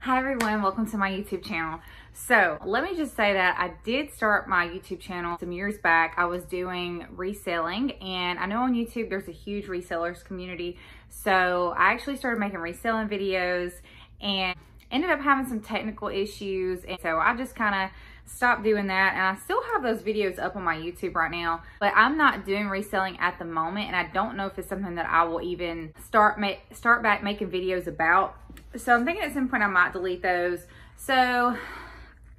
Hi everyone, welcome to my YouTube channel. So let me just say that I did start my YouTube channel some years back. I was doing reselling, and I know on YouTube there's a huge resellers community. So I actually started making reselling videos and ended up having some technical issues. And so I just kind of stopped doing that, and I still have those videos up on my YouTube right now, but I'm not doing reselling at the moment, and I don't know if it's something that I will even start back making videos about. So I'm thinking at some point I might delete those. So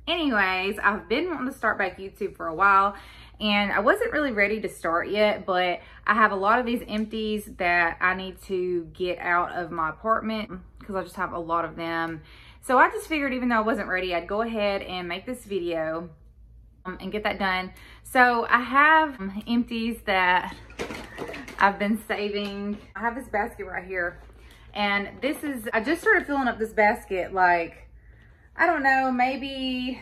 anyways, I've been wanting to start back YouTube for a while, and I wasn't really ready to start yet, but I have a lot of these empties that I need to get out of my apartment because I just have a lot of them. So I just figured, even though I wasn't ready, I'd go ahead and make this video and get that done. So I have empties that I've been saving. I have this basket right here, and this is, I just started filling up this basket like, I don't know, maybe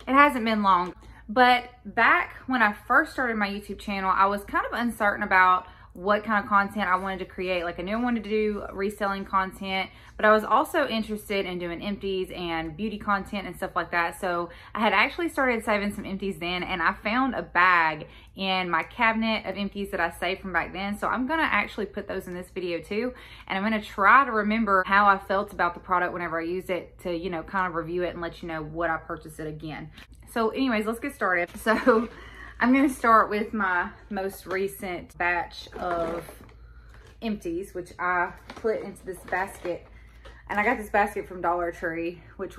it hasn't been long. But back when I first started my YouTube channel, I was kind of uncertain about what kind of content I wanted to create. Like, I knew I wanted to do reselling content, but I was also interested in doing empties and beauty content and stuff like that. So I had actually started saving some empties then, and I found a bag in my cabinet of empties that I saved from back then. So I'm gonna actually put those in this video too. And I'm gonna try to remember how I felt about the product whenever I used it to, you know, kind of review it and let you know what I purchased it again. So anyways, let's get started. So I'm going to start with my most recent batch of empties, which I put into this basket. And I got this basket from Dollar Tree, which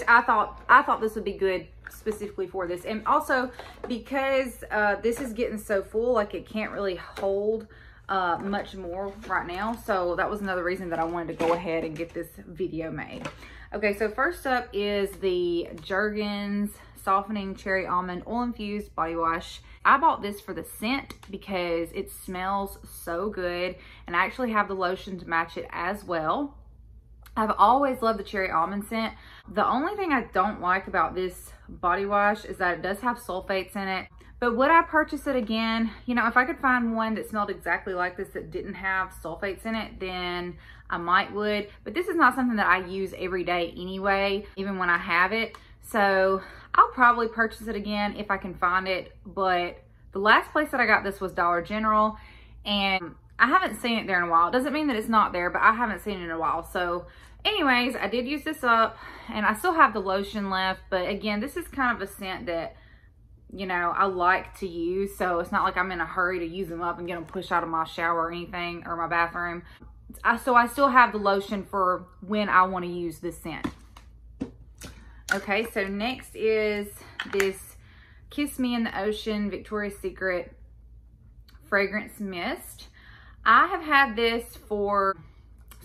I thought this would be good specifically for this. And also because this is getting so full, like it can't really hold much more right now. So that was another reason that I wanted to go ahead and get this video made. Okay, so first up is the Jergens Softening Cherry Almond Oil Infused Body Wash. I bought this for the scent because it smells so good, and I actually have the lotion to match it as well. I've always loved the cherry almond scent. The only thing I don't like about this body wash is that it does have sulfates in it. But would I purchase it again? You know, if I could find one that smelled exactly like this that didn't have sulfates in it, then I might would. But this is not something that I use every day anyway, even when I have it. So I'll probably purchase it again if I can find it. But the last place that I got this was Dollar General, and I haven't seen it there in a while. It doesn't mean that it's not there, but I haven't seen it in a while. So anyways, I did use this up, and I still have the lotion left. But again, this is kind of a scent that, you know, I like to use. So it's not like I'm in a hurry to use them up and get them pushed out of my shower or anything, or my bathroom. So I still have the lotion for when I want to use this scent. Okay, so next is this Kiss Me in the Ocean Victoria's Secret Fragrance Mist. I have had this for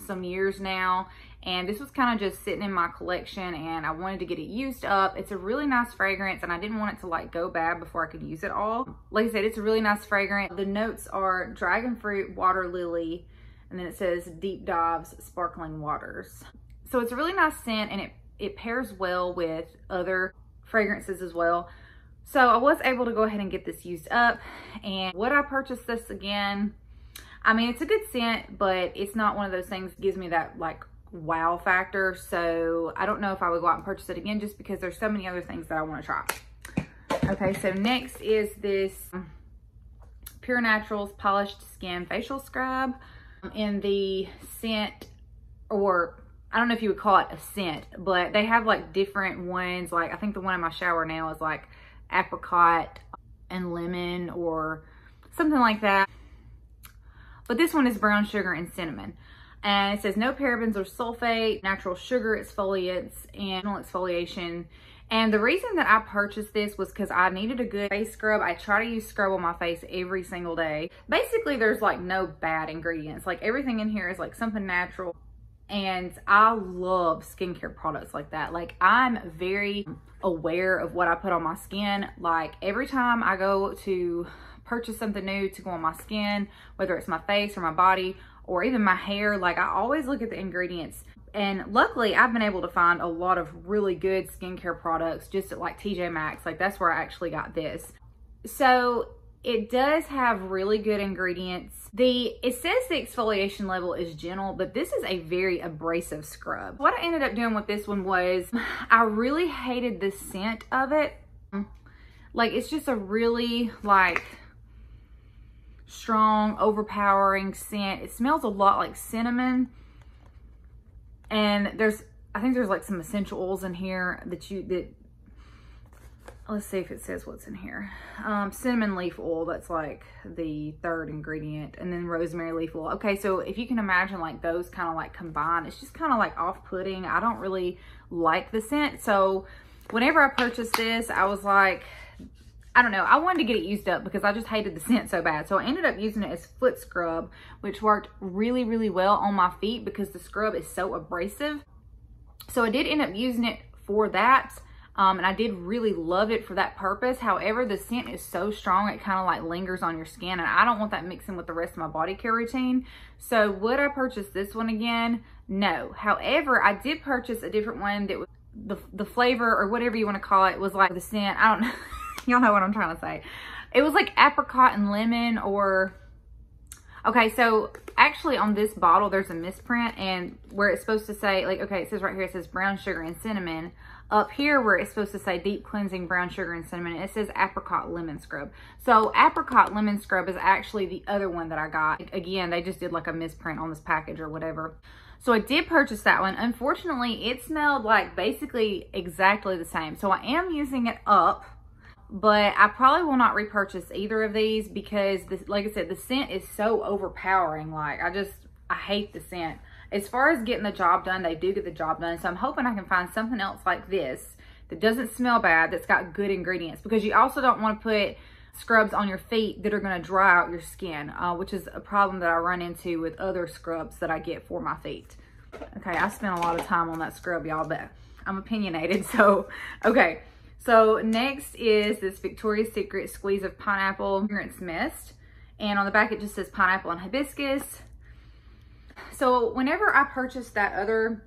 some years now, and this was kind of just sitting in my collection, and I wanted to get it used up. It's a really nice fragrance, and I didn't want it to like go bad before I could use it all. Like I said, it's a really nice fragrance. The notes are dragon fruit, water lily, and then it says Deep Dives Sparkling Waters. So it's a really nice scent, and it pairs well with other fragrances as well. So I was able to go ahead and get this used up. And would I purchase this again? I mean, it's a good scent, but it's not one of those things that gives me that like wow factor. So I don't know if I would go out and purchase it again, just because there's so many other things that I want to try. Okay, so next is this Pure Naturals Polished Skin Facial Scrub in the scent, or I don't know if you would call it a scent, but they have like different ones. Like I think the one in my shower now is like apricot and lemon or something like that. But this one is brown sugar and cinnamon. And it says no parabens or sulfate, natural sugar exfoliants, and exfoliation. And the reason that I purchased this was because I needed a good face scrub. I try to use scrub on my face every single day. Basically, there's like no bad ingredients. Like everything in here is like something natural. And I love skincare products like that. Like I'm very aware of what I put on my skin. Like every time I go to purchase something new to go on my skin, whether it's my face or my body or even my hair, like I always look at the ingredients. And luckily I've been able to find a lot of really good skincare products just at like TJ Maxx. Like that's where I actually got this. So It does have really good ingredients. It says the exfoliation level is gentle, but this is a very abrasive scrub. What I ended up doing with this one was I really hated the scent of it. Like, it's just a really like strong, overpowering scent. It smells a lot like cinnamon. And I think there's like some essential oils in here that let's see if it says what's in here. Cinnamon leaf oil, that's like the third ingredient, and then rosemary leaf oil. Okay, so if you can imagine like those kind of like combined, it's just kind of like off-putting. I don't really like the scent. So whenever I purchased this, I was like, I don't know, I wanted to get it used up because I just hated the scent so bad. So I ended up using it as foot scrub, which worked really, really well on my feet because the scrub is so abrasive. So I did end up using it for that. And I did really love it for that purpose. However, the scent is so strong, it kind of like lingers on your skin, and I don't want that mixing with the rest of my body care routine. So would I purchase this one again? No. However, I did purchase a different one that was the flavor, or whatever you want to call it, was like the scent. I don't know. Y'all know what I'm trying to say. It was like apricot and lemon, or... Okay, so actually on this bottle, there's a misprint, and where it's supposed to say, like, okay, it says right here, it says brown sugar and cinnamon. Up here where it's supposed to say deep cleansing brown sugar and cinnamon, it says apricot lemon scrub. So apricot lemon scrub is actually the other one that I got. Again, they just did like a misprint on this package or whatever. So I did purchase that one. Unfortunately, it smelled like basically exactly the same. So I am using it up, but I probably will not repurchase either of these because, like I said, the scent is so overpowering. Like, I hate the scent. As far as getting the job done, they do get the job done. So I'm hoping I can find something else like this that doesn't smell bad, that's got good ingredients, because you also don't want to put scrubs on your feet that are going to dry out your skin, which is a problem that I run into with other scrubs that I get for my feet. Okay, I spent a lot of time on that scrub, y'all, but I'm opinionated. So, okay. So next is this Victoria's Secret Squeeze of Pineapple Fragrance Mist. And on the back, it just says pineapple and hibiscus. So whenever I purchased that other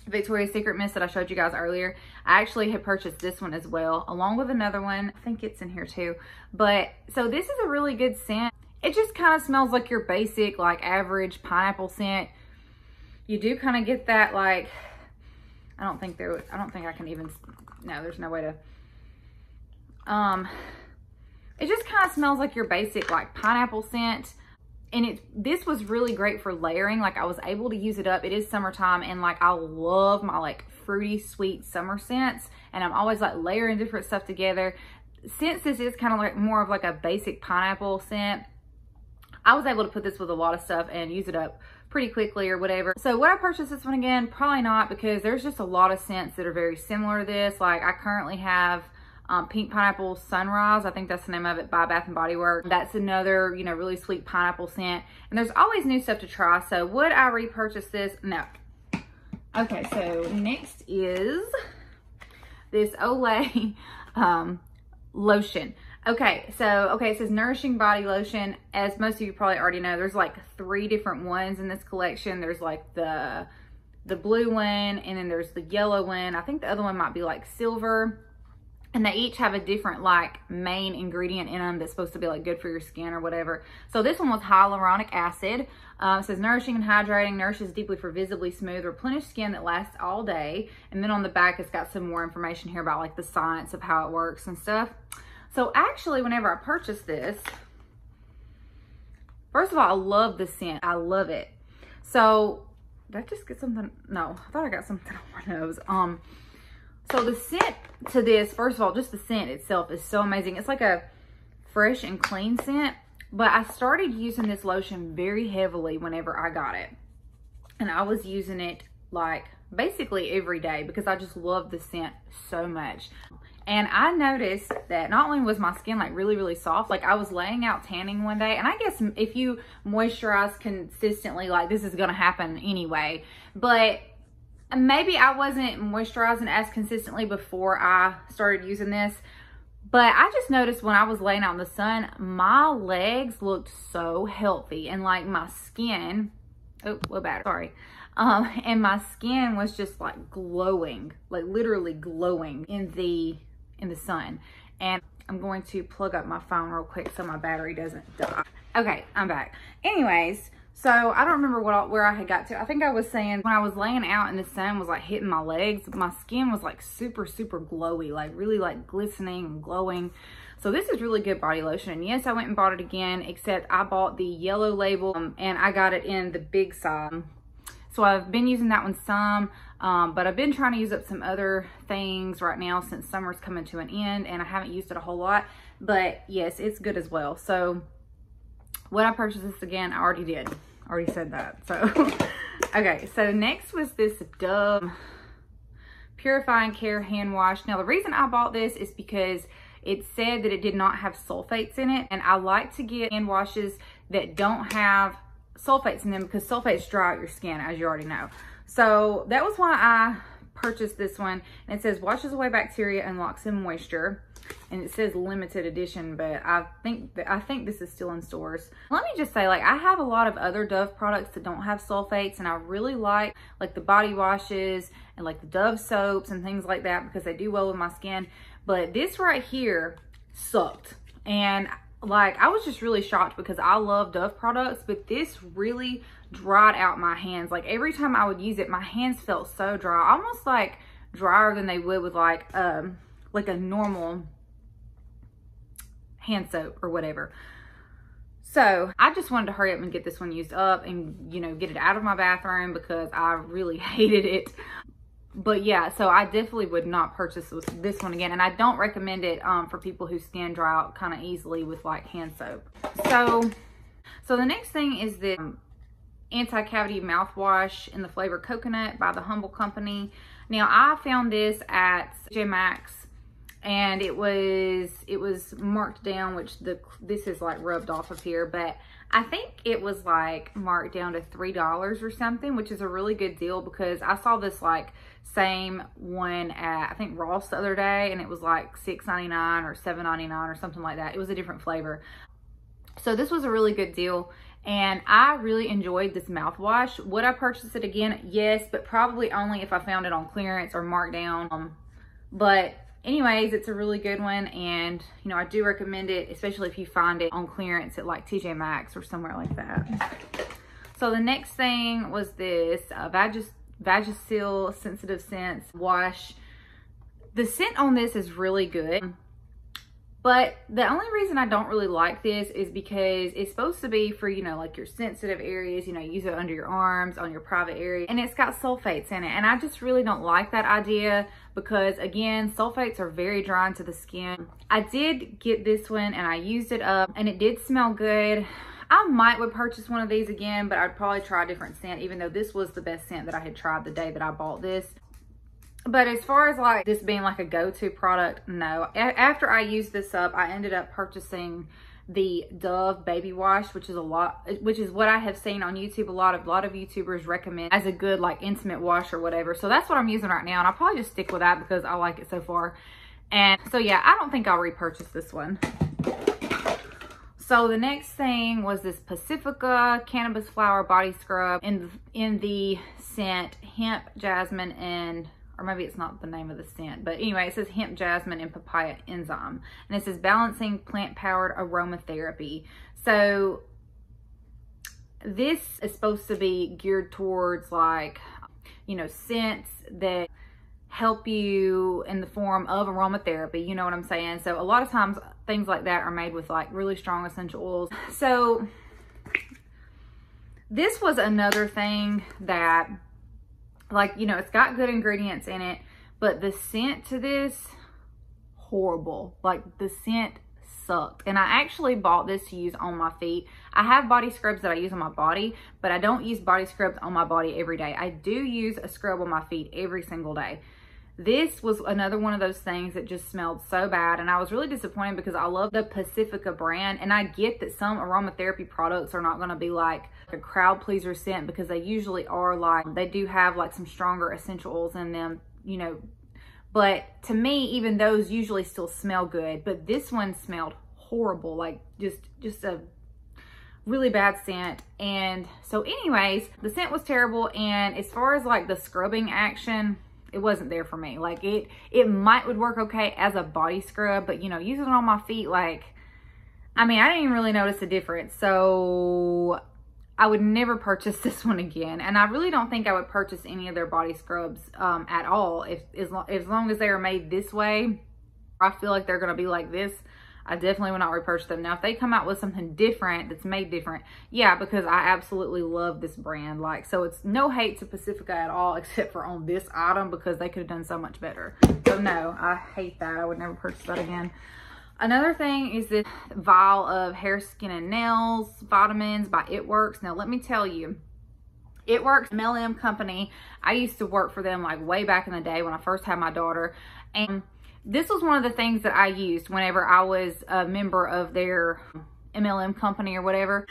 Victoria's Secret mist that I showed you guys earlier, I actually had purchased this one as well, along with another one. I think it's in here too. But so this is a really good scent. It just kind of smells like your basic, like average pineapple scent. You do kind of get that, like, I don't think I can even, no, there's no way to, it just kind of smells like your basic, like, pineapple scent. And this was really great for layering. Like, I was able to use it up. It is summertime, and like, I love my like fruity, sweet summer scents. And I'm always like layering different stuff together. Since this is kind of like more of like a basic pineapple scent, I was able to put this with a lot of stuff and use it up pretty quickly or whatever. So would I purchase this one again? Probably not, because there's just a lot of scents that are very similar to this. Like, I currently have Pink Pineapple Sunrise, I think that's the name of it, by Bath & Body Works. That's another, you know, really sweet pineapple scent. And there's always new stuff to try. So would I repurchase this? No. Okay, so next is this Olay lotion. Okay, so, it says Nourishing Body Lotion. As most of you probably already know, there's like 3 different ones in this collection. There's like the blue one, and then there's the yellow one. I think the other one might be like silver. And they each have a different like main ingredient in them that's supposed to be like good for your skin or whatever. So this one was hyaluronic acid. It says nourishing and hydrating, nourishes deeply for visibly smooth, replenished skin that lasts all day. And then on the back, it's got some more information here about like the science of how it works and stuff. So actually, whenever I purchased this, first of all, I love the scent. I love it. So did I just get something? No, I thought I got something on my nose. So the scent to this, first of all, just the scent itself is so amazing. It's like a fresh and clean scent, but I started using this lotion very heavily whenever I got it. And I was using it like basically every day because I just love the scent so much. And I noticed that not only was my skin like really, really soft, like I was laying out tanning one day, and I guess if you moisturize consistently, like this is gonna happen anyway, but maybe I wasn't moisturizing as consistently before I started using this, but I just noticed when I was laying out in the sun, my legs looked so healthy, and like my skin, oh, what about it? Sorry. And my skin was just like glowing, like literally glowing in the sun. And I'm going to plug up my phone real quick so my battery doesn't die. Okay, I'm back. Anyways, so I don't remember where I had got to. I think I was saying when I was laying out and the sun was like hitting my legs, my skin was like super, super glowy, like really like glistening and glowing. So this is really good body lotion. And yes, I went and bought it again, except I bought the yellow label and I got it in the big size. So I've been using that one some, but I've been trying to use up some other things right now since summer's coming to an end and I haven't used it a whole lot. But yes, it's good as well. So would I purchase this again? I already did. I already said that. So, okay. So next was this Dove Purifying Care Hand Wash. Now the reason I bought this is because it said that it did not have sulfates in it. And I like to get hand washes that don't have sulfates in them because sulfates dry out your skin, as you already know. So that was why I purchased this one. And it says washes away bacteria and locks in moisture. And it says limited edition, but I think this is still in stores. Let me just say, like, I have a lot of other Dove products that don't have sulfates, and I really like the body washes and like the Dove soaps and things like that because they do well with my skin. But this right here sucked. And like, I was just really shocked because I love Dove products, but this really dried out my hands. Like every time I would use it, my hands felt so dry, almost like drier than they would with like a normal hand soap or whatever. So I just wanted to hurry up and get this one used up and, you know, get it out of my bathroom because I really hated it. But yeah, so I definitely would not purchase this one again. And I don't recommend it for people whose skin dry out kind of easily with like hand soap. So the next thing is the anti-cavity mouthwash in the flavor coconut by the Humble Company. Now I found this at TJ Maxx and it was marked down, which this is like rubbed off of here, but I think it was like marked down to $3 or something, which is a really good deal because I saw this like same one at I think Ross the other day and it was like $6.99 or $7.99 or something like that. It was a different flavor. So this was a really good deal and I really enjoyed this mouthwash. Would I purchase it again? Yes, but probably only if I found it on clearance or marked down. But anyways, it's a really good one and, you know, I do recommend it, especially if you find it on clearance at like TJ Maxx or somewhere like that. So the next thing was this Vagisil Sensitive Scents Wash. The scent on this is really good, but the only reason I don't really like this is because it's supposed to be for, you know, like your sensitive areas, you know, use it under your arms, on your private area, and it's got sulfates in it. And I just really don't like that idea because, again, sulfates are very drying to the skin. I did get this one and I used it up and it did smell good. I would purchase one of these again, but I'd probably try a different scent, even though this was the best scent that I had tried the day that I bought this. But as far as like this being like a go-to product, no. After I used this up, I ended up purchasing the Dove baby wash, which is what I have seen on YouTube. A lot of YouTubers recommend as a good like intimate wash or whatever. So that's what I'm using right now, and I'll probably just stick with that because I like it so far. And so yeah, I don't think I'll repurchase this one. So the next thing was this Pacifica Cannabis Flower Body Scrub in the scent Hemp Jasmine and, or maybe it's not the name of the scent, but anyway, it says Hemp Jasmine and Papaya Enzyme. And it says Balancing Plant-Powered Aromatherapy. So this is supposed to be geared towards like, you know, scents that help you in the form of aromatherapy, you know what I'm saying? So a lot of times things like that are made with like really strong essential oils. So this was another thing that, like, you know, it's got good ingredients in it, but the scent to this, horrible. Like the scent sucked. And I actually bought this to use on my feet. I have body scrubs that I use on my body, but I don't use body scrubs on my body every day. I do use a scrub on my feet every single day. This was another one of those things that just smelled so bad, and I was really disappointed because I love the Pacifica brand, and I get that some aromatherapy products are not going to be like a crowd pleaser scent because they usually are, like they do have like some stronger essential oils in them, you know, but to me even those usually still smell good, but this one smelled horrible, like just a really bad scent. And so anyways, the scent was terrible, and as far as like the scrubbing action, it wasn't there for me. Like it would work okay as a body scrub, but you know, using it on my feet, like, I mean, I didn't even really notice a difference. So I would never purchase this one again. And I really don't think I would purchase any of their body scrubs at all. As long as they are made this way, I feel like they're going to be like this, I definitely will not repurchase them. Now, if they come out with something different, that's made different, yeah, because I absolutely love this brand. Like, so it's no hate to Pacifica at all, except for on this item, because they could have done so much better. So no, I hate that. I would never purchase that again. Another thing is this vial of hair, skin, and nails vitamins by It Works. Now, let me tell you, It Works, MLM company. I used to work for them like way back in the day when I first had my daughter. And this was one of the things that I used whenever I was a member of their MLM company or whatever.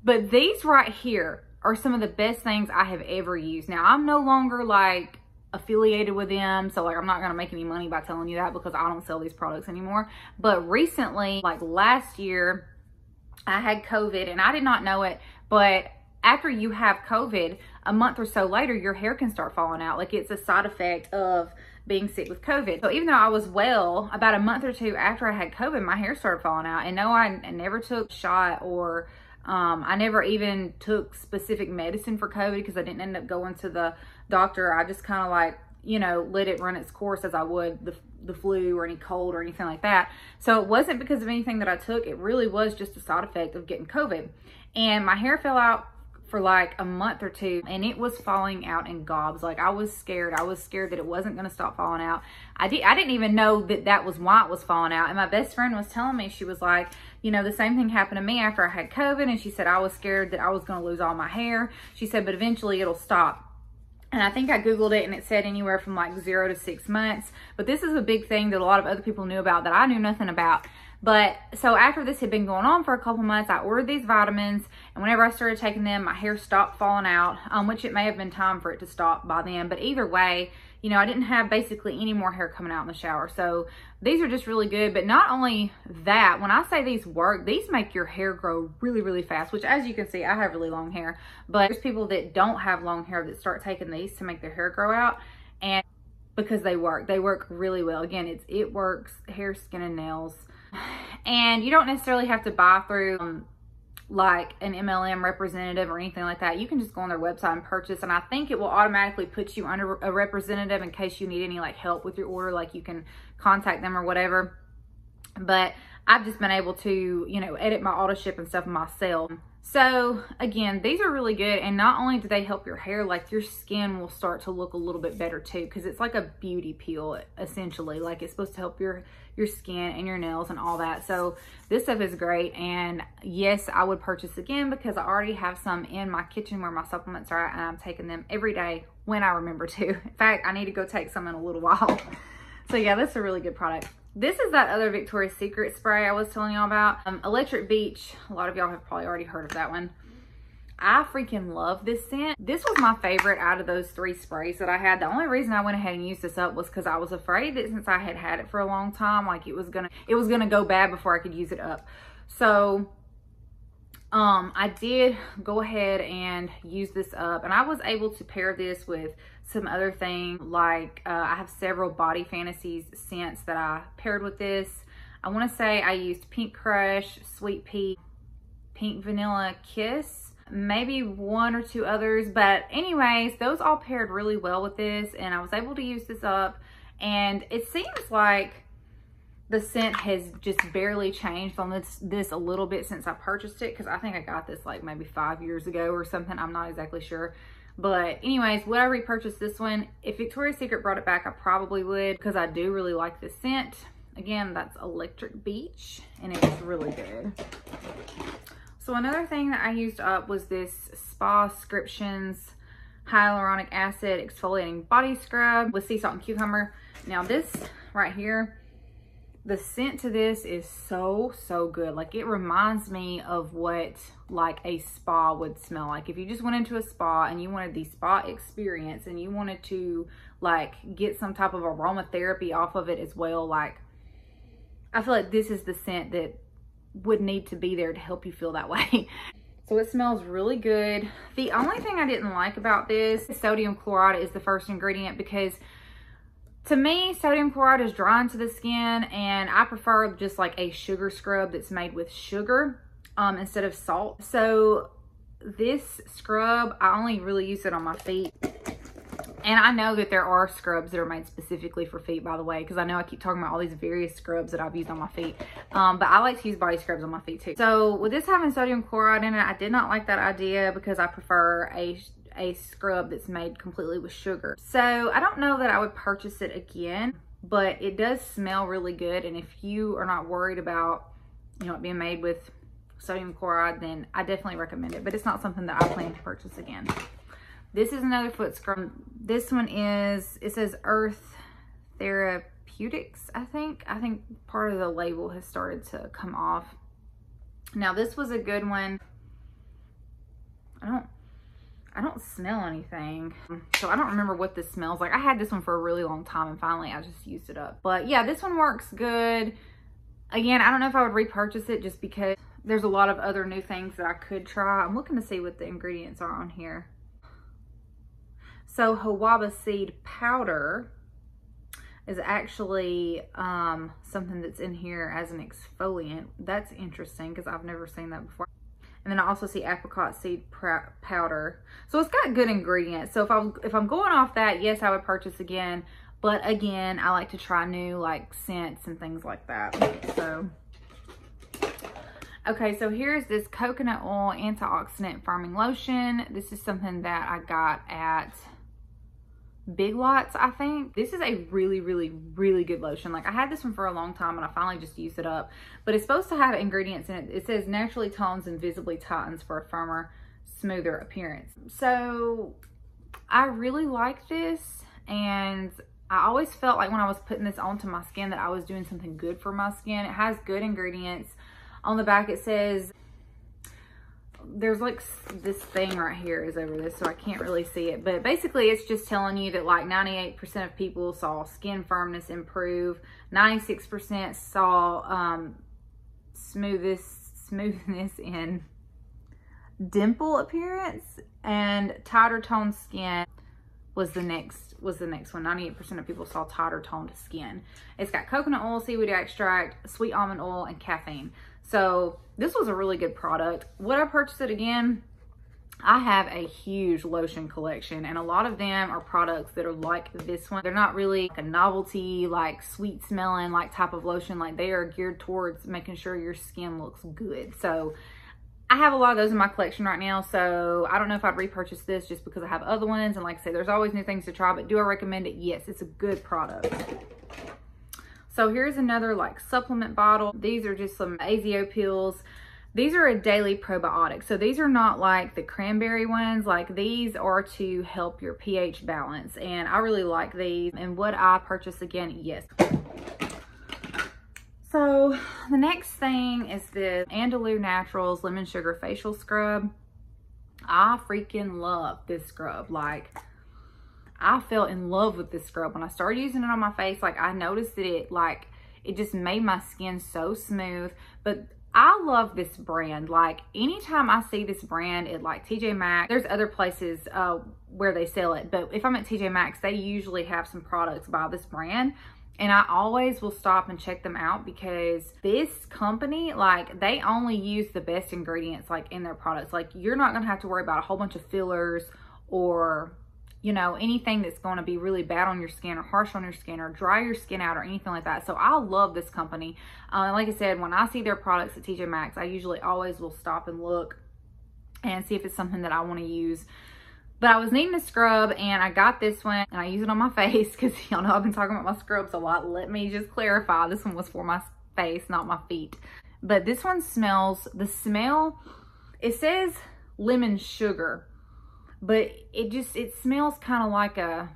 But these right here are some of the best things I have ever used. Now, I'm no longer like affiliated with them, so like I'm not gonna make any money by telling you that, because I don't sell these products anymore. But recently, like last year, I had COVID and I did not know it, but after you have COVID, a month or so later, your hair can start falling out. Like, it's a side effect of being sick with COVID. So even though I was well, about a month or two after I had COVID, my hair started falling out. And no, I never took a shot, or I never even took specific medicine for COVID, because I didn't end up going to the doctor. I just kind of like, you know, let it run its course as I would the flu or any cold or anything like that. So it wasn't because of anything that I took. It really was just a side effect of getting COVID. And my hair fell out for like a month or two, and it was falling out in gobs. Like, I was scared. I was scared that it wasn't going to stop falling out. I didn't even know that that was why it was falling out. And my best friend was telling me, she was like, you know, the same thing happened to me after I had COVID. And she said, I was scared that I was going to lose all my hair. She said, but eventually it'll stop. And I think I Googled it and it said anywhere from like 0 to 6 months. But this is a big thing that a lot of other people knew about that I knew nothing about. But so after this had been going on for a couple months, I ordered these vitamins, and whenever I started taking them, my hair stopped falling out, which it may have been time for it to stop by then. But either way, you know, I didn't have basically any more hair coming out in the shower. So these are just really good. But not only that, when I say these work, these make your hair grow really, really fast, which, as you can see, I have really long hair. But there's people that don't have long hair that start taking these to make their hair grow out, and because they work really well. Again, It Works hair, skin, and nails. And you don't necessarily have to buy through like an MLM representative or anything like that. You can just go on their website and purchase, and I think it will automatically put you under a representative in case you need any like help with your order. Like, you can contact them or whatever. But I've just been able to, you know, edit my auto ship and stuff myself. So again, these are really good. And not only do they help your hair, like your skin will start to look a little bit better too, because it's like a beauty peel essentially. Like, it's supposed to help your skin and your nails and all that. So this stuff is great. And yes, I would purchase again, because I already have some in my kitchen where my supplements are at, and I'm taking them every day when I remember to. In fact, I need to go take some in a little while. So yeah, that's a really good product. This is that other Victoria's Secret spray I was telling y'all about. Electric Beach. A lot of y'all have probably already heard of that one. I freaking love this scent. This was my favorite out of those 3 sprays that I had. The only reason I went ahead and used this up was because I was afraid that since I had had it for a long time, like it was gonna go bad before I could use it up. So I did go ahead and use this up, and I was able to pair this with some other things. Like I have several Body Fantasies scents that I paired with this. I want to say I used Pink Crush, Sweet Pea, Pink Vanilla Kiss, maybe 1 or 2 others. But anyways, those all paired really well with this, and I was able to use this up. And it seems like the scent has just barely changed on this a little bit since I purchased it, because I think I got this like maybe 5 years ago or something. I'm not exactly sure. But anyways, would I repurchase this one? If Victoria's Secret brought it back, I probably would, because I do really like this scent. Again, that's Electric Beach, and it's really good. So another thing that I used up was this Spa Scriptions Hyaluronic Acid Exfoliating Body Scrub with sea salt and cucumber. Now this right here, the scent to this is so good. Like, it reminds me of what like a spa would smell like. If you just went into a spa and you wanted the spa experience and you wanted to like get some type of aromatherapy off of it as well, like I feel like this is the scent that would need to be there to help you feel that way. So it smells really good. The only thing I didn't like about this, sodium chloride is the first ingredient, because To me, sodium chloride is drying to the skin, and I prefer just like a sugar scrub that's made with sugar instead of salt. So this scrub, I only really use it on my feet. And I know that there are scrubs that are made specifically for feet, by the way, because I know I keep talking about all these various scrubs that I've used on my feet. But I like to use body scrubs on my feet too. So with this having sodium chloride in it, I did not like that idea because I prefer a scrub that's made completely with sugar. So I don't know that I would purchase it again, but it does smell really good. And if you are not worried about, you know, it being made with sodium chloride, then I definitely recommend it. But it's not something that I plan to purchase again. This is another foot scrub. This one is, it says Earth Therapeutics, I think. I think part of the label has started to come off. Now this was a good one. I don't smell anything. So I don't remember what this smells like. I had this one for a really long time and finally I just used it up. But yeah, this one works good. Again, I don't know if I would repurchase it just because there's a lot of other new things that I could try. I'm looking to see what the ingredients are on here. So jojoba seed powder is actually something that's in here as an exfoliant. That's interesting because I've never seen that before. And then I also see apricot seed powder. So it's got good ingredients. So if I'm going off that, yes, I would purchase again. But again, I like to try new like scents and things like that. So, okay, so here's this coconut oil antioxidant firming lotion. This is something that I got at Big Lots, I think. This is a really, really, really good lotion. Like I had this one for a long time and I finally just used it up. But it's supposed to have ingredients in it. It says naturally tones and visibly tightens for a firmer, smoother appearance. So I really like this, and I always felt like when I was putting this onto my skin that I was doing something good for my skin. It has good ingredients. On the back it says, there's like this thing right here is over this, so I can't really see it, but basically it's just telling you that like 98% of people saw skin firmness improve, 96% saw smoothness and dimple appearance, and tighter toned skin was the next one. 98% of people saw tighter toned skin. It's got coconut oil, seaweed extract, sweet almond oil, and caffeine. So this was a really good product. Would I purchase it again? I have a huge lotion collection, and a lot of them are products that are like this one. They're not really like a novelty, like sweet smelling, like type of lotion. Like they are geared towards making sure your skin looks good. So I have a lot of those in my collection right now. So I don't know if I'd repurchase this just because I have other ones. And like I said, there's always new things to try, but do I recommend it? Yes, it's a good product. So here's another like supplement bottle. These are just some AZO pills. These are a daily probiotic. So these are not like the cranberry ones. Like these are to help your pH balance. And I really like these. And would I purchase again? Yes. So the next thing is the Andalou Naturals Lemon Sugar Facial Scrub. I freaking love this scrub. Like I fell in love with this scrub when I started using it on my face. Like I noticed that it just made my skin so smooth. But I love this brand. Like anytime I see this brand at like TJ Maxx, there's other places where they sell it, but if I'm at TJ Maxx, they usually have some products by this brand, and I always will stop and check them out because this company, like they only use the best ingredients like in their products. Like you're not gonna have to worry about a whole bunch of fillers or, you know, anything that's going to be really bad on your skin or harsh on your skin or dry your skin out or anything like that. So I love this company. Like I said, when I see their products at TJ Maxx, I usually always will stop and look and see if it's something that I want to use. But I was needing a scrub and I got this one and I use it on my face because y'all know I've been talking about my scrubs a lot. Let me just clarify, this one was for my face, not my feet. But this one smells, the smell, it says lemon sugar. But it smells kind of like a,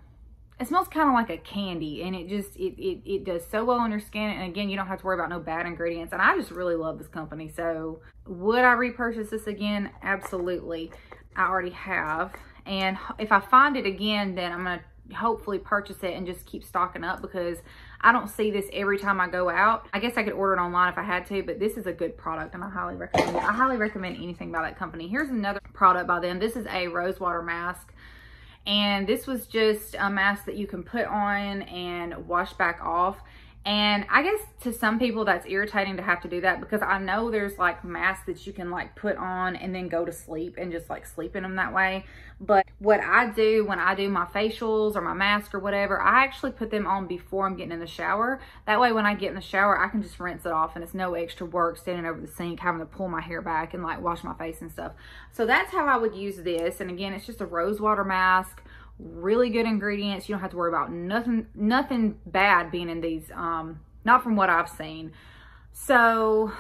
it smells kind of like a candy, and it does so well on your skin. And again, you don't have to worry about no bad ingredients. And I just really love this company. So would I repurchase this again? Absolutely. I already have. And if I find it again, then I'm going to hopefully purchase it and just keep stocking up because I don't see this every time I go out. I guess I could order it online if I had to, but this is a good product and I highly recommend it. I highly recommend anything by that company. Here's another product by them. This is a rose water mask, And this was just a mask that you can put on and wash back off. And I guess to some people that's irritating to have to do that, because I know there's like masks that you can like put on and then go to sleep and just like sleep in them that way. But what I do when I do my facials or my mask or whatever, I actually put them on before I'm getting in the shower. That way when I get in the shower, I can just rinse it off and it's no extra work standing over the sink having to pull my hair back and like wash my face and stuff. So that's how I would use this. And again, it's just a rose water mask. Really good ingredients. You don't have to worry about nothing bad being in these, not from what I've seen. So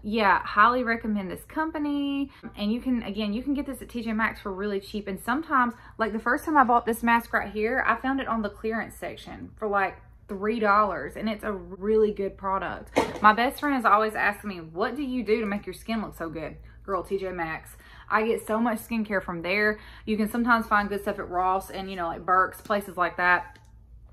yeah, highly recommend this company. And you can get this at TJ Maxx for really cheap. And sometimes, like the first time I bought this mask right here, I found it on the clearance section for like $3, and it's a really good product. My best friend is always asking me, what do you do to make your skin look so good? Girl, TJ Maxx. I get so much skincare from there. You can sometimes find good stuff at Ross and, you know, like Burke's, places like that.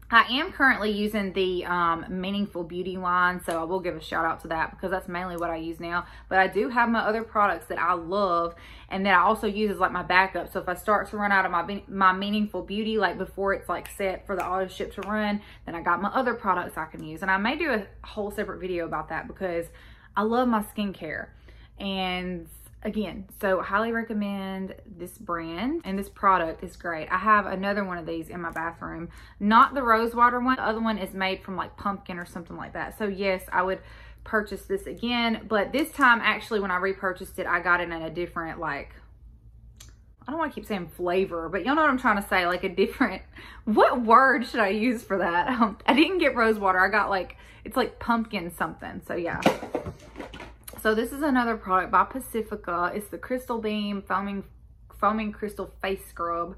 I am currently using the Meaningful Beauty line, so I will give a shout out to that because that's mainly what I use now. But I do have my other products that I love and that I also use as like my backup. So if I start to run out of my Meaningful Beauty, like before it's like set for the auto ship to run, then I got my other products I can use. And I may do a whole separate video about that because I love my skincare. And again, so highly recommend this brand, and this product is great. I have another one of these in my bathroom, not the rose water one. The other one is made from like pumpkin or something like that. So yes, I would purchase this again, but this time actually when I repurchased it, I got it in a different, like, I don't want to keep saying flavor, but y'all know what I'm trying to say, like a different, what word should I use for that? I didn't get rose water. I got like, it's like pumpkin something. So yeah. So this is another product by Pacifica. It's the Crystal Beam Foaming Crystal Face Scrub.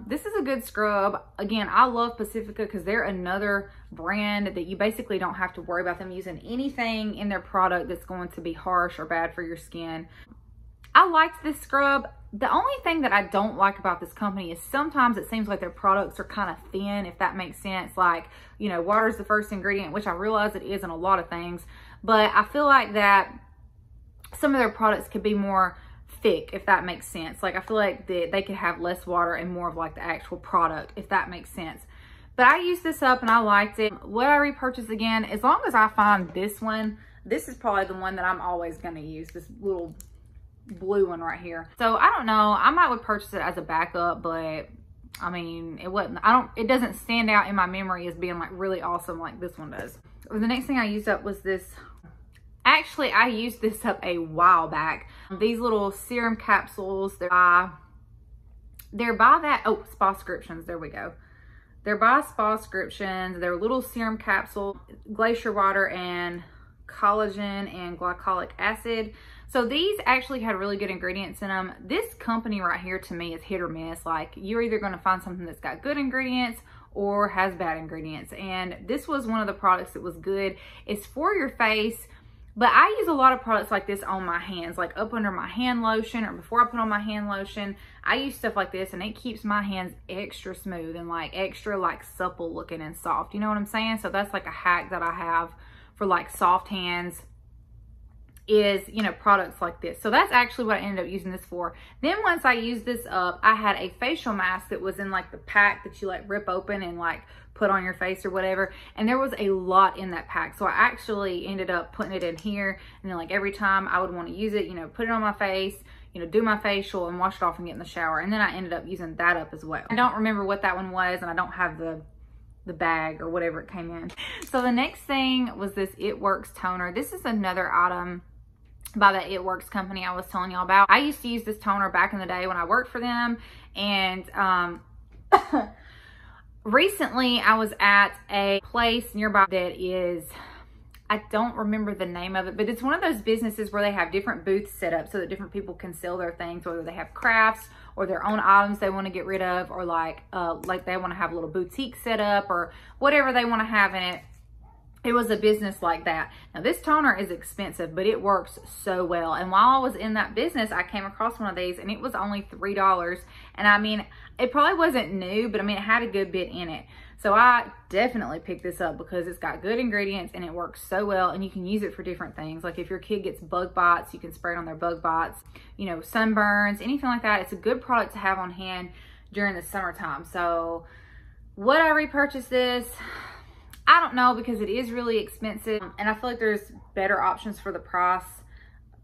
This is a good scrub. Again, I love Pacifica because they're another brand that you basically don't have to worry about them using anything in their product that's going to be harsh or bad for your skin. I liked this scrub. The only thing that I don't like about this company is sometimes it seems like their products are kind of thin, if that makes sense. Like, you know, water is the first ingredient, which I realize it is in a lot of things, but I feel like that some of their products could be more thick, if that makes sense. Like I feel like they could have less water and more of like the actual product, if that makes sense. But I used this up and I liked it. Would I repurchase again? As long as I find this one, this is probably the one that I'm always going to use, this little blue one right here. So I don't know, I might would purchase it as a backup, but I mean, it doesn't stand out in my memory as being like really awesome like this one does. The next thing I used up was this. Actually, I used this up a while back. These little serum capsules, they're by that, oh, Spascriptions, there we go. They're by Spascriptions. They're little serum capsule, glacier water and collagen and glycolic acid. So these actually had really good ingredients in them. This company right here to me is hit or miss. Like you're either going to find something that's got good ingredients or has bad ingredients. And this was one of the products that was good. It's for your face. But I use a lot of products like this on my hands, like up under my hand lotion or before I put on my hand lotion. I use stuff like this and it keeps my hands extra smooth and like extra like supple looking and soft. You know what I'm saying? So that's like a hack that I have for like soft hands is, you know, products like this. So that's actually what I ended up using this for. Then once I used this up, I had a facial mask that was in like the pack that you like rip open and like put on your face or whatever, and there was a lot in that pack. So I actually ended up putting it in here, and then like every time I would want to use it, you know, put it on my face, you know, do my facial and wash it off and get in the shower. And then I ended up using that up as well. I don't remember what that one was, and I don't have the bag or whatever it came in. So the next thing was this It Works toner. This is another item by the It Works company I was telling y'all about. I used to use this toner back in the day when I worked for them, and recently I was at a place nearby that is, I don't remember the name of it, but it's one of those businesses where they have different booths set up so that different people can sell their things, whether they have crafts or their own items they want to get rid of, or like they want to have a little boutique set up or whatever they want to have in it. It was a business like that. Now this toner is expensive, but it works so well. And while I was in that business, I came across one of these and it was only $3. And I mean, it probably wasn't new, but I mean, it had a good bit in it. So I definitely picked this up because it's got good ingredients and it works so well, and you can use it for different things. Like if your kid gets bug bites, you can spray it on their bug bites, you know, sunburns, anything like that. It's a good product to have on hand during the summertime. So would I repurchase this? I don't know, because it is really expensive and I feel like there's better options for the price.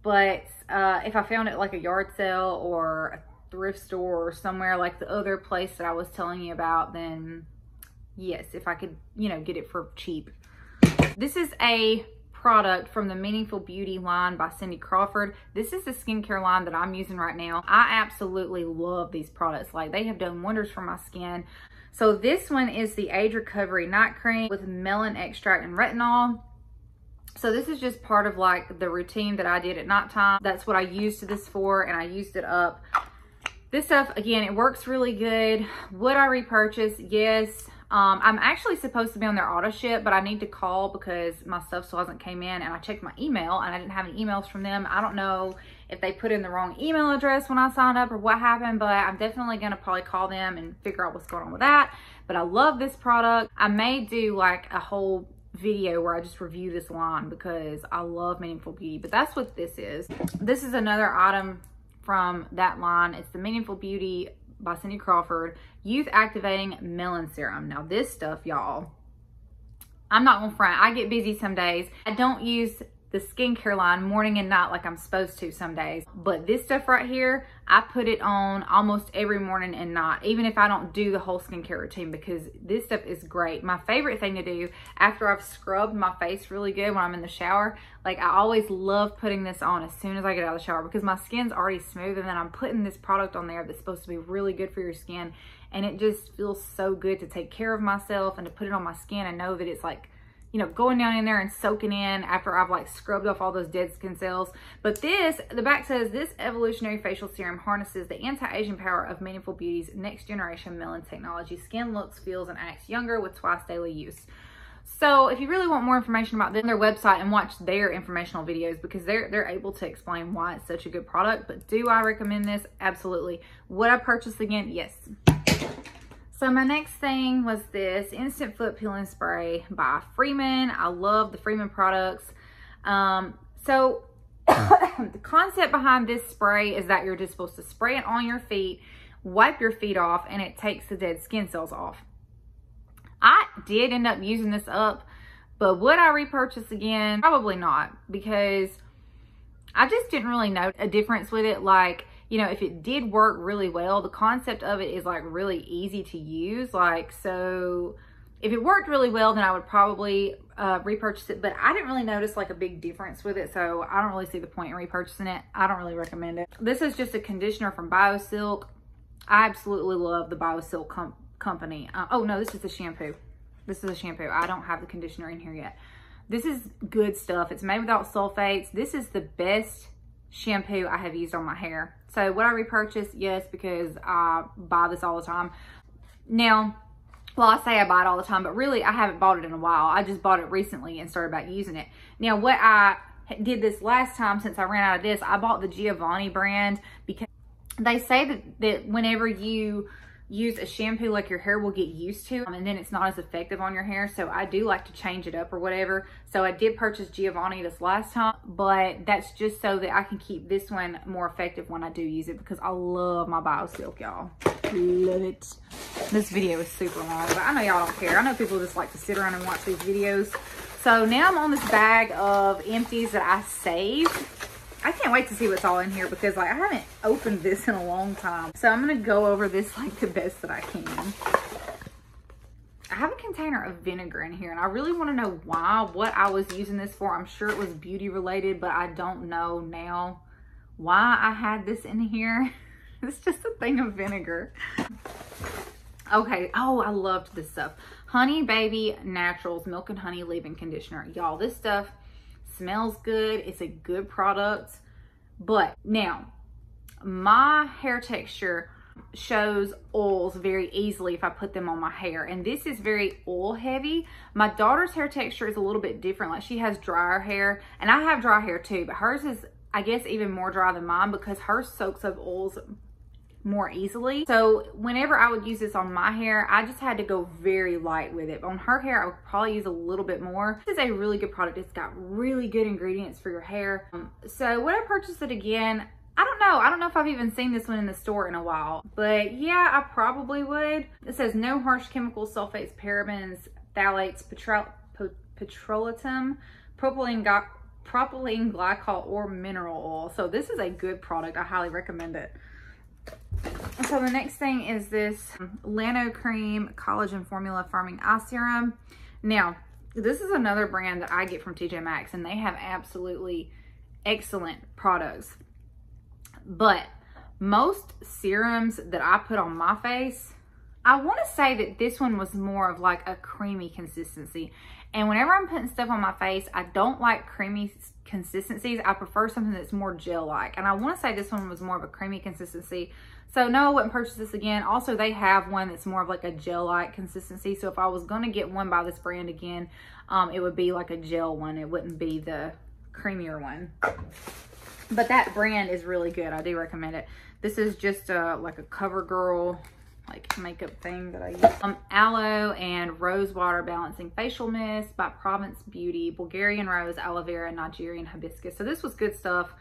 But if I found it like a yard sale or a thrift store or somewhere like the other place that I was telling you about, then yes, if I could, you know, get it for cheap. This is a product from the Meaningful Beauty line by Cindy Crawford. This is the skincare line that I'm using right now. I absolutely love these products. Like, they have done wonders for my skin. So this one is the Age Recovery Night Cream with melon extract and retinol. So this is just part of like the routine that I did at nighttime. That's what I used this for, and I used it up. This stuff, again, it works really good. Would I repurchase? Yes. I'm actually supposed to be on their auto ship, but I need to call because my stuff still hasn't came in, and I checked my email and I didn't have any emails from them. I don't know if they put in the wrong email address when I signed up or what happened, but I'm definitely gonna probably call them and figure out what's going on with that. But I love this product. I may do like a whole video where I just review this line because I love Meaningful Beauty, but that's what this is. This is another item from that line. It's the Meaningful Beauty by Cindy Crawford Youth Activating Melon Serum. Now this stuff, y'all, I'm not gonna front, I get busy some days. I don't use the skincare line morning and night like I'm supposed to some days, but this stuff right here, I put it on almost every morning and night, even if I don't do the whole skincare routine, because this stuff is great. My favorite thing to do after I've scrubbed my face really good when I'm in the shower, like I always love putting this on as soon as I get out of the shower, because my skin's already smooth, and then I'm putting this product on there that's supposed to be really good for your skin, and it just feels so good to take care of myself and to put it on my skin and know that it's like, you know, going down in there and soaking in after I've like scrubbed off all those dead skin cells. But this, the back says, this evolutionary facial serum harnesses the anti-aging power of Meaningful Beauty's next generation melon technology. Skin looks, feels, and acts younger with twice daily use. So if you really want more information about them, their website, and watch their informational videos, because they're able to explain why it's such a good product. But do I recommend this? Absolutely. Would I purchase again? Yes. So my next thing was this Instant Foot Peeling Spray by Freeman. I love the Freeman products. So the concept behind this spray is that you're just supposed to spray it on your feet, wipe your feet off, and it takes the dead skin cells off. I did end up using this up, but would I repurchase again? Probably not, because I just didn't really know a difference with it. Like, you know, if it did work really well, the concept of it is like really easy to use. Like, so if it worked really well, then I would probably repurchase it, but I didn't really notice like a big difference with it, so I don't really see the point in repurchasing it. I don't really recommend it. This is just a conditioner from BioSilk. I absolutely love the BioSilk company. Oh no, this is the shampoo. This is a shampoo. I don't have the conditioner in here yet. This is good stuff. It's made without sulfates. This is the best shampoo I have used on my hair. So would I repurchase? Yes, because I buy this all the time. Now, well, I say I buy it all the time, but really I haven't bought it in a while. I just bought it recently and started back using it. Now, what I did this last time, since I ran out of this, I bought the Giovanni brand, because they say that whenever you use a shampoo, like your hair will get used to, and then it's not as effective on your hair. So I do like to change it up or whatever. So I did purchase Giovanni this last time, but that's just so that I can keep this one more effective when I do use it, because I love my BioSilk, y'all. Love it. This video is super long, but I know y'all don't care. I know people just like to sit around and watch these videos. So now I'm on this bag of empties that I saved. I can't wait to see what's all in here, because like I haven't opened this in a long time. So I'm gonna go over this like the best that I can. I have a container of vinegar in here, and I really want to know what I was using this for. I'm sure it was beauty related, but I don't know now why I had this in here. It's just a thing of vinegar. Okay, oh, I loved this stuff. Honey Baby Naturals Milk and Honey Leave-In Conditioner. Y'all, this stuff smells good. It's a good product. But now, my hair texture shows oils very easily if I put them on my hair, and this is very oil heavy. My daughter's hair texture is a little bit different. Like, she has drier hair, and I have dry hair too, but hers is, I guess, even more dry than mine, because hers soaks up oils more easily. So whenever I would use this on my hair, I just had to go very light with it. But on her hair, I would probably use a little bit more. This is a really good product. It's got really good ingredients for your hair. So would I purchase it again? I don't know. I don't know if I've even seen this one in the store in a while, but yeah, I probably would. It says no harsh chemicals, sulfates, parabens, phthalates, petroleum, propylene glycol, or mineral oil. So this is a good product. I highly recommend it. So the next thing is this Lano Cream Collagen Formula Firming Eye Serum. Now, this is another brand that I get from TJ Maxx, and they have absolutely excellent products. But most serums that I put on my face, I want to say that this one was more of like a creamy consistency. And whenever I'm putting stuff on my face, I don't like creamy consistencies. I prefer something that's more gel-like. And I want to say this one was more of a creamy consistency. So no, I wouldn't purchase this again. Also, they have one that's more of like a gel-like consistency. So if I was going to get one by this brand again, it would be like a gel one. It wouldn't be the creamier one. But that brand is really good. I do recommend it. This is just like a CoverGirl like makeup thing that I use. Aloe and Rose Water Balancing Facial Mist by Provence Beauty, Bulgarian Rose, Aloe Vera, Nigerian Hibiscus. So this was good stuff.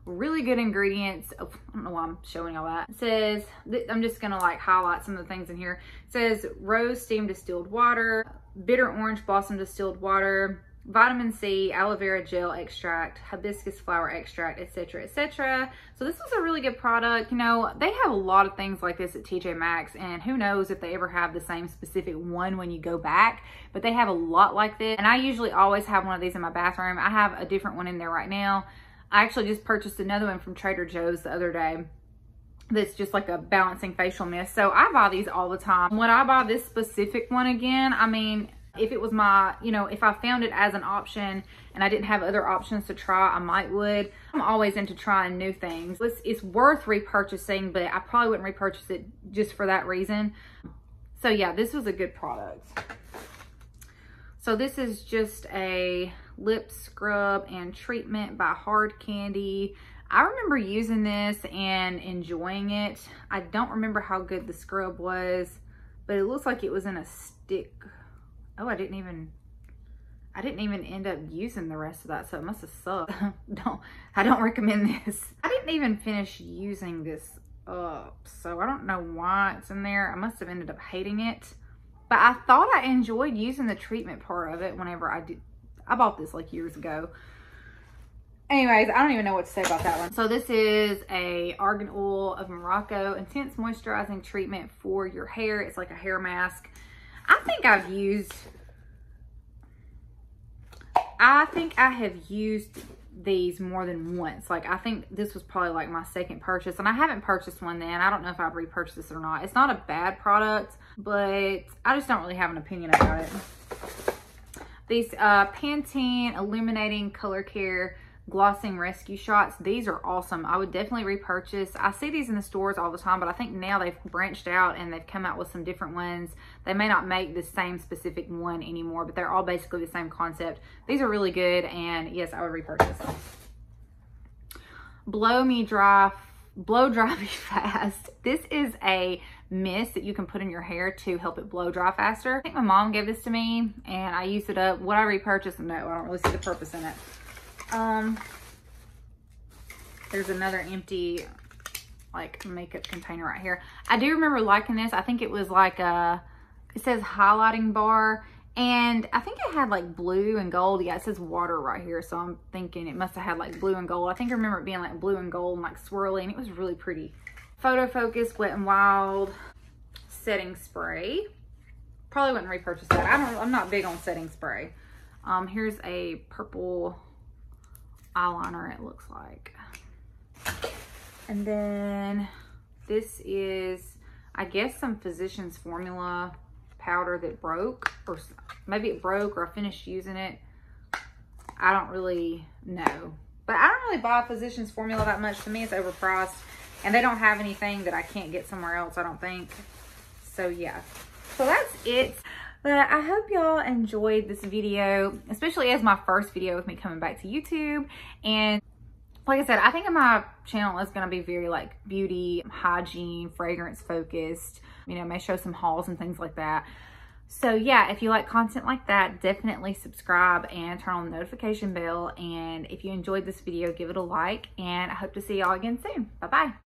Really good ingredients. Oh, I don't know why I'm showing all that. It says, I'm just gonna like highlight some of the things in here. It says rose steam distilled water, bitter orange blossom distilled water, vitamin C, aloe vera gel extract, hibiscus flower extract, etc., etc. So this was a really good product. You know, they have a lot of things like this at TJ Maxx, and who knows if they ever have the same specific one when you go back, but they have a lot like this. And I usually always have one of these in my bathroom. I have a different one in there right now. I actually just purchased another one from Trader Joe's the other day that's just like a balancing facial mist. So I buy these all the time. When I buy this specific one again, I mean, if it was my, you know, if I found it as an option and I didn't have other options to try, I might would. I'm always into trying new things. It's worth repurchasing, but I probably wouldn't repurchase it just for that reason. So yeah, this was a good product. So this is just a lip scrub and treatment by Hard Candy. I remember using this and enjoying it. I don't remember how good the scrub was, but it looks like it was in a stick. Oh, I didn't even end up using the rest of that, so it must have sucked. I don't recommend this. I didn't even finish using this up, so I don't know why it's in there. I must have ended up hating it. But I thought I enjoyed using the treatment part of it whenever I did. I bought this like years ago. Anyways, I don't even know what to say about that one. So this is a Argan Oil of Morocco Intense Moisturizing Treatment for your hair. It's like a hair mask. I think I have used these more than once. Like, I think this was probably like my second purchase, and I haven't purchased one then. I don't know if I'd repurchase this or not. It's not a bad product, but I just don't really have an opinion about it. These Pantene Illuminating Color Care Glossing Rescue Shots. These are awesome. I would definitely repurchase. I see these in the stores all the time, but I think now they've branched out and they've come out with some different ones. They may not make the same specific one anymore, but they're all basically the same concept. These are really good, and yes, I would repurchase. Blow Dry Me Fast. This is a mist that you can put in your hair to help it blow dry faster. I think my mom gave this to me and I used it up. Would I repurchase? No, I don't really see the purpose in it. There's another empty like makeup container right here. I do remember liking this. I think it was like it says highlighting bar, and I think it had like blue and gold. Yeah, it says water right here, so I'm thinking it must have had like blue and gold. I think I remember it being like blue and gold and like swirly, and it was really pretty. Photo Focus Wet n Wild setting spray. Probably wouldn't repurchase that. I'm not big on setting spray. Here's a purple eyeliner, it looks like. And then this is, I guess, some Physicians Formula powder that broke, or maybe it broke or I finished using it. I don't really know. But I don't really buy Physicians Formula that much. To me, it's overpriced. And they don't have anything that I can't get somewhere else, I don't think. So yeah. So that's it. But I hope y'all enjoyed this video, especially as my first video with me coming back to YouTube. And like I said, I think my channel is going to be very like beauty, hygiene, fragrance focused. You know, may show some hauls and things like that. So yeah, if you like content like that, definitely subscribe and turn on the notification bell. And if you enjoyed this video, give it a like, and I hope to see y'all again soon. Bye-bye.